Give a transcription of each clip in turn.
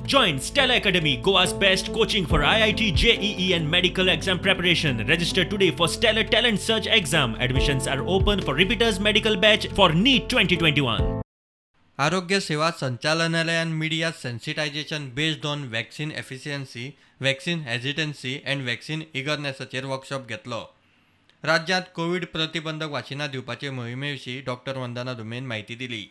Join Stella Academy, Goa's best coaching for IIT, JEE and medical exam preparation. Register today for Stellar Talent Search exam. Admissions are open for repeaters medical batch for NEET 2021. आरोग्य सेवा संचालनालयान media sensitization based on vaccine efficiency, vaccine hesitancy and vaccine इगरनेसाचेर workshop घेतलो. राज्यांत Covid प्रतिबंधक वाशिनां दिवपाचे मोहिमेविशीं doctor वंदना धुमेन म्हायती दिली.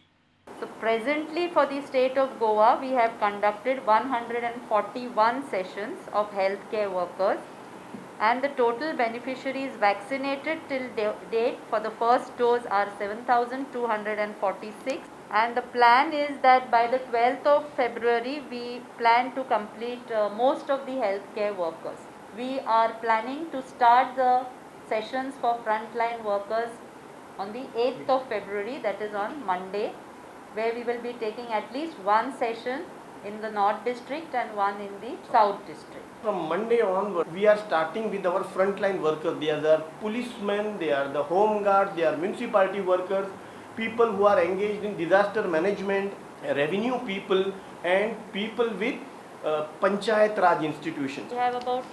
So presently for the state of Goa, we have conducted 141 sessions of healthcare workers, and the total beneficiaries vaccinated till date for the first dose are 7,246, and the plan is that by the 12th of February we plan to complete most of the healthcare workers. We are planning to start the sessions for frontline workers on the 8th of February, that is on Monday, where we will be taking at least one session in the North District and one in the South District. From Monday onward, we are starting with our frontline workers. They are the policemen, they are the home guard, they are municipality workers, people who are engaged in disaster management, revenue people, and people with panchayat raj institutions. We have about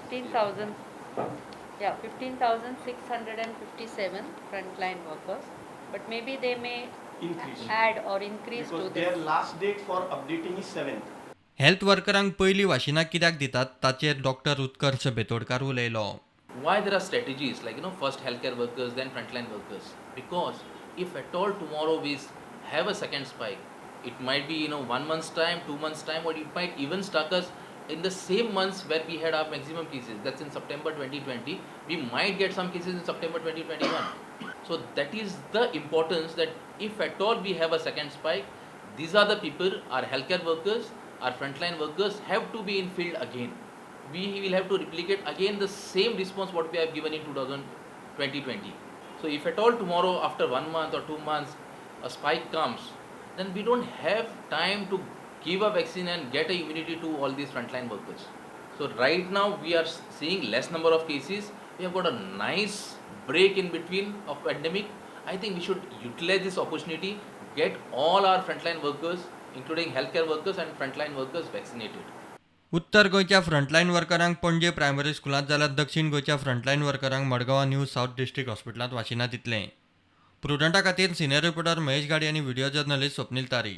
15,657 frontline workers, but maybe they may add or increase because to this. Their last date for updating is 7th. Health वर्करांक पयलीं वाशिनां कित्याक दितात ताचेर doctor उत्कर्ष बेतोडकार उलयलो. Why there are strategies like first healthcare workers, then frontline workers? Because if at all tomorrow we have a second spike, it might be 1 month's time, 2 months' time, or it might even stuck us in the same months where we had our maximum cases. That's in September 2020. We might get some cases in September 2021. So that is the importance that if at all we have a second spike, these are the people, our healthcare workers, our frontline workers have to be in field again. We will have to replicate again the same response what we have given in 2020. So if at all tomorrow after 1 month or 2 months a spike comes, then we don't have time to give a vaccine and get a immunity to all these frontline workers. So right now we are seeing less number of cases. We have got a nice break in between of pandemic. I think we should utilize this opportunity, get all our frontline workers, including healthcare workers and frontline workers vaccinated. उत्तर गोंयच्या frontline वर्करांक Panaji primary स्कुलांत जाल्यार दक्षिण गोंयच्या frontline वर्करांक मडगांवां new south district हॉस्पिटलांत वाशिनां दितले. प्रुडंटा खातीर senior reporter Mahesh गाडी आनी व्हिडिओ जर्नलिस्ट स्वप्नील तारी.